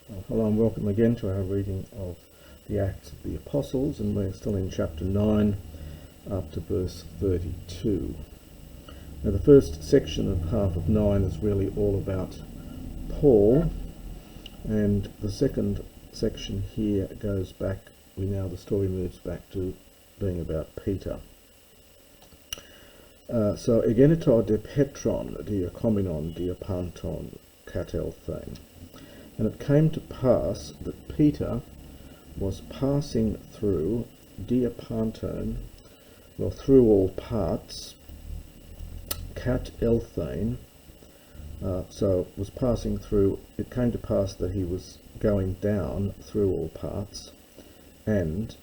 Hello and welcome again to our reading of the Acts of the Apostles, and we're still in chapter 9 up to verse 32. Now the first section of half of 9 is really all about Paul, and the second section here goes back, the story moves back to being about Peter. So egeneto de Petron, diakominon, diapanton, katelthein. And it came to pass that Peter was passing through diapanton, through all parts, kat elthane. So was passing through. It came to pass that he was going down through all parts, and,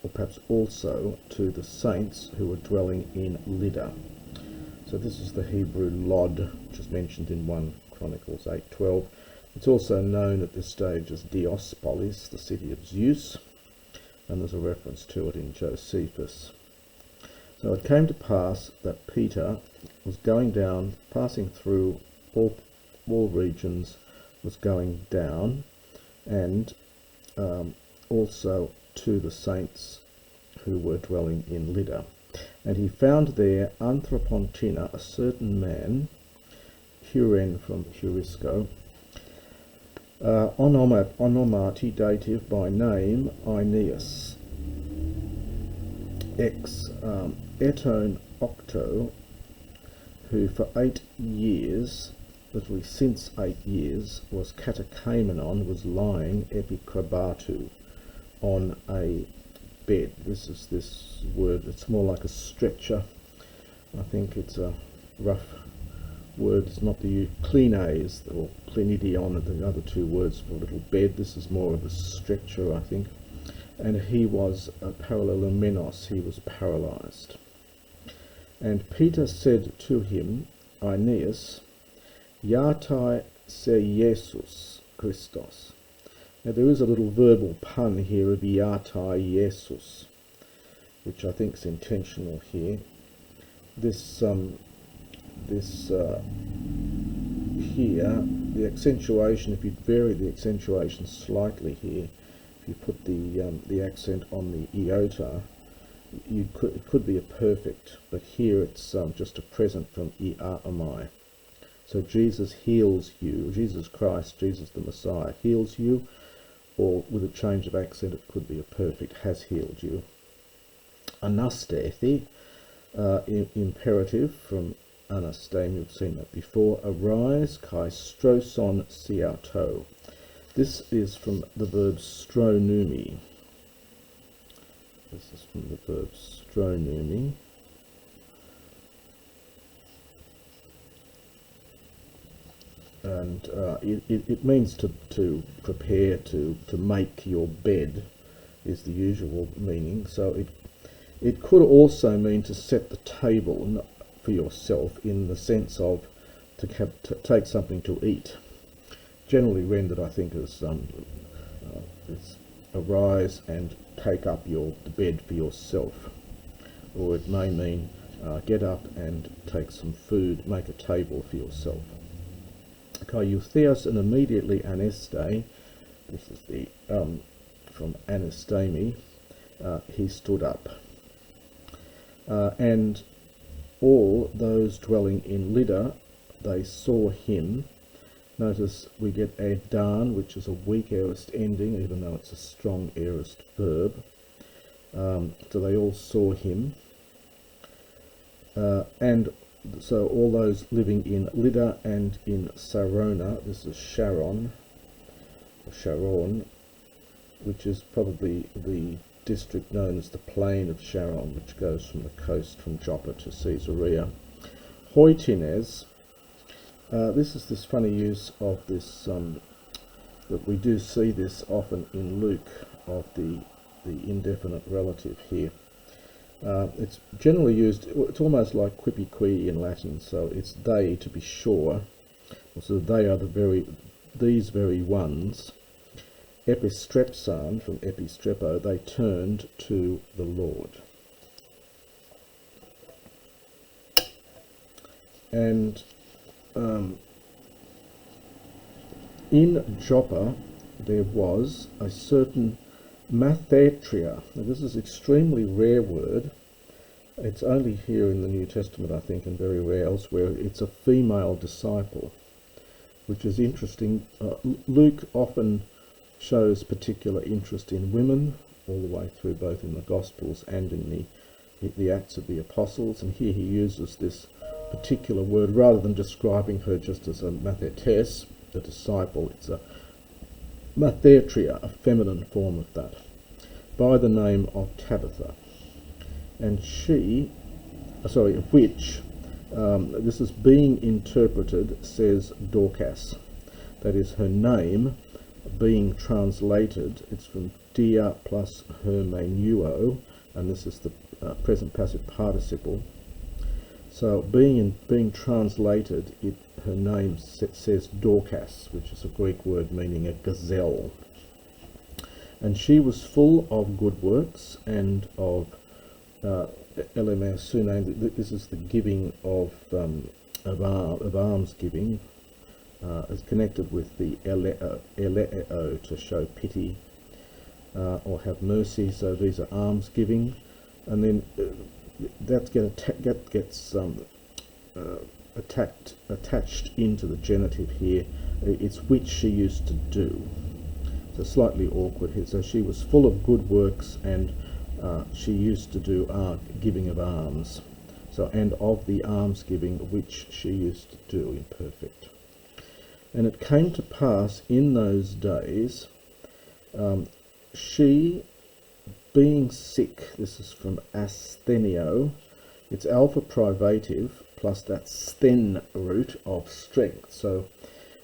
or perhaps also, to the saints who were dwelling in Lydda. So this is the Hebrew Lod, which is mentioned in 1 Chronicles 8:12. It's also known at this stage as Diospolis, the city of Zeus, and there's a reference to it in Josephus. So it came to pass that Peter was going down, passing through all regions, was going down, and also to the saints who were dwelling in Lydda. And he found there Anthropontina, a certain man, Huren from Hurisco, onomati dative by name, Aineas, ex eton octo, who for 8 years, literally since 8 years, was katakamenon, was lying epikrabatu, on a bed. This word, it's more like a stretcher. I think it's a rough word. It's not the klines or klinidion, the other two words for a little bed. This is more of a stretcher, I think. And he was paralylumenos, he was paralyzed. And Peter said to him, Aineas, Yatai se Jesus Christos. Now there is a little verbal pun here of Yatai Jesus, which I think is intentional here. This here, the accentuation, if you vary the accentuation slightly here, if you put the accent on the iota, it could be a perfect, but here it's just a present from iamai. So Jesus heals you, Jesus Christ, Jesus the Messiah heals you, or with a change of accent it could be a perfect, has healed you. Anastethi, imperative from Anastame, you've seen that before. Arise, kai stroson siauto. This is from the verb stronumi. This is from the verb stronumi. And it means to prepare, to make your bed, is the usual meaning. So it could also mean to set the table for yourself, in the sense of to take something to eat. Generally rendered, I think, as arise and take up the bed for yourself. Or it may mean get up and take some food, make a table for yourself. Kaiutheos, and immediately aneste, this is the from anastami, he stood up. And all those dwelling in Lydda, they saw him. Notice we get adan, which is a weak aorist ending, even though it's a strong aorist verb. So they all saw him. And so all those living in Lydda and in Sarona, this is Sharon, which is probably the district known as the Plain of Sharon, which goes from the coast from Joppa to Caesarea. Hoitines, this is this funny use of this, that we do see this often in Luke, of the indefinite relative here. It's generally used, it's almost like quippy qui in Latin, so it's they, to be sure. So they are these very ones. Epistrepsan, from epistrepo, they turned to the Lord. And in Joppa there was a certain Mathatria. Now, this is an extremely rare word. It's only here in the New Testament, I think, and very rare elsewhere. It's a female disciple, which is interesting. Luke often shows particular interest in women, all the way through, both in the Gospels and in the Acts of the Apostles, and here he uses this particular word rather than describing her just as a mathetes, a disciple. It's a Mathatria, a feminine form of that, by the name of Tabitha. And which, this is being interpreted, says Dorkas. That is her name being translated. It's from dia plus hermeneuo, and this is the present passive participle. So being translated, her name says Dorkas, which is a Greek word meaning a gazelle. And she was full of good works and of Elemersune. This is the giving of alms giving, is connected with the eleo, to show pity or have mercy. So these are alms giving, and then that gets attached into the genitive here. It's which she used to do. So slightly awkward here. So she was full of good works, and she used to do giving of alms. So, and of the alms giving which she used to do, imperfect. And it came to pass in those days, she being sick, this is from asthenio, it's alpha privative plus that sten root of strength. So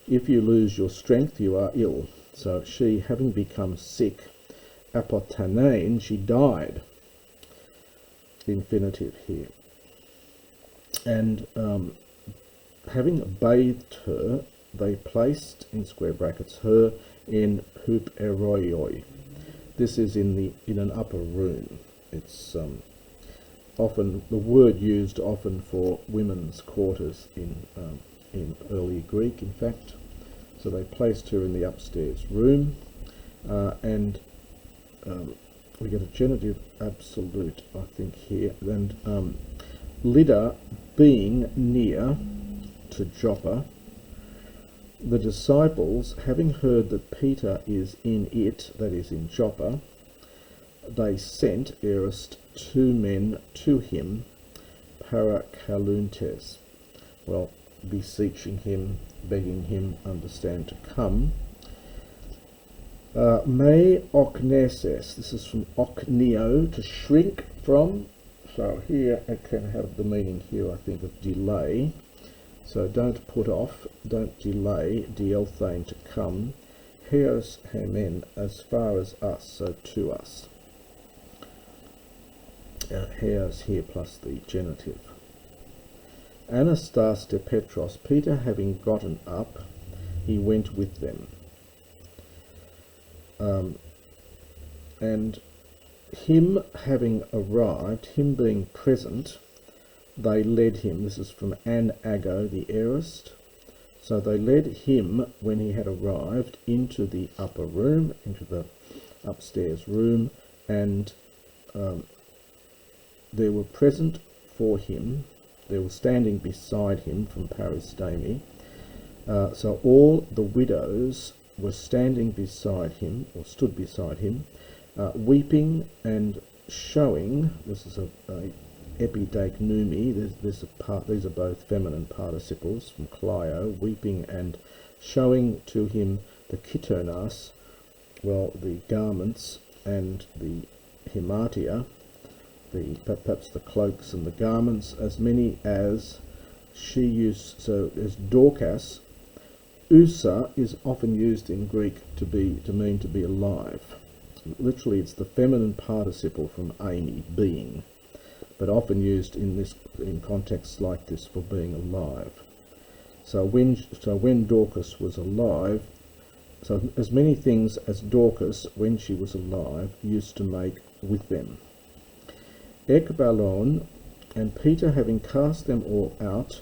if you lose your strength, you are ill. So she, having become sick, apotanein, she died, infinitive here. And having bathed her, they placed, in square brackets, her in huperoioi. This is in an upper room. It's often the word used often for women's quarters in early Greek, in fact. So they placed her in the upstairs room, and we get a genitive absolute, I think, here. And Lydda being near to Joppa, the disciples, having heard that Peter is in it, that is in Joppa, they sent Aeneas 2 men to him, parakaluntes, well, beseeching him, begging him, understand, to come. Me okneses, this is from okneo, to shrink from. So here it can have the meaning here, I think, of delay. So don't put off, don't delay, dielthane, to come. Heos hemen, as far as us, so to us. Heos here plus the genitive. Anastas de Petros, Peter having gotten up, he went with them. And him having arrived, him being present, they led him. This is from anago, the aorist. So they led him, when he had arrived, into the upper room, into the upstairs room, and there were present for him, they were standing beside him, from paristemi. So all the widows were standing beside him, or stood beside him, weeping and showing. This is a epideignumi. These are both feminine participles from Clio, weeping and showing to him the kitonas, well, the garments, and the hematia, perhaps the cloaks and the garments, as many as she used. So as Dorkas, ousa is often used in Greek to mean to be alive. Literally, it's the feminine participle from aimi, being, but often used in contexts like this for being alive. So when Dorcas was alive, so as many things as Dorcas, when she was alive, used to make with them. Ekbalon, and Peter, having cast them all out,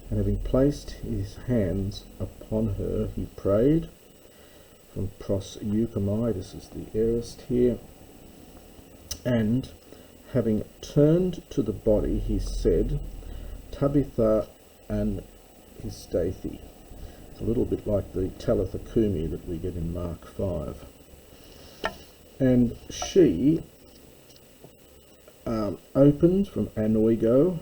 and having placed his hands upon her, he prayed. from pros euchomai, this is the aorist here. And having turned to the body, he said, Tabitha and Histathe. It's a little bit like the Talitha Kumi that we get in Mark 5. And she opened from anoigo.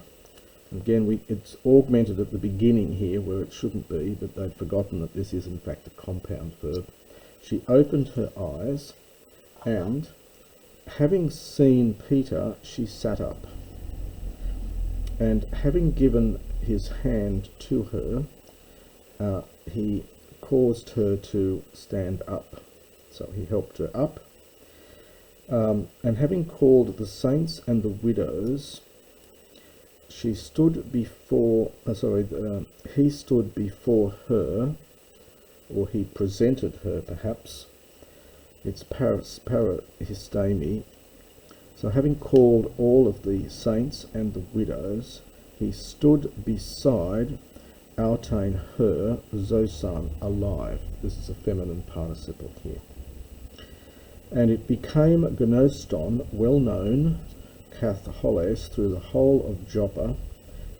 Again, it's augmented at the beginning here where it shouldn't be, but they've forgotten that this is in fact a compound verb. She opened her eyes, and having seen Peter, she sat up. And having given his hand to her, he caused her to stand up. So he helped her up. And having called the saints and the widows, she stood before, he stood before her, or he presented her perhaps. It's parahistemi. So having called all of the saints and the widows, he stood beside autain her, zosan, alive. This is a feminine participle here. And it became gnoston, well known, katholes, through the whole of Joppa,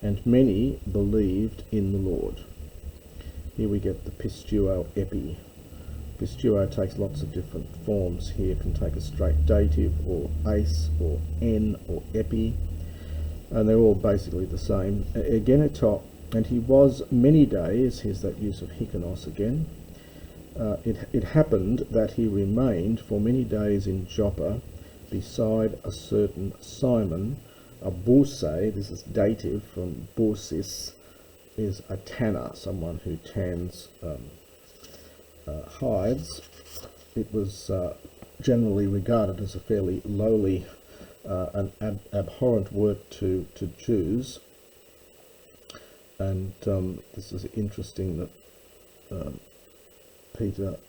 and many believed in the Lord. Here we get the pistuo epi. Pistuo takes lots of different forms here. It can take a straight dative, or ace, or n, or epi, and they're all basically the same. Egeneto, and he was many days, here's that use of hikonos again. It happened that he remained for many days in Joppa beside a certain Simon, a bourse, this is dative from boursis, is a tanner, someone who tans hides. It was generally regarded as a fairly lowly and abhorrent work to Jews. And this is interesting that Peter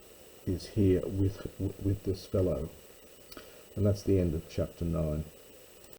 is here with this fellow. And that's the end of chapter 9.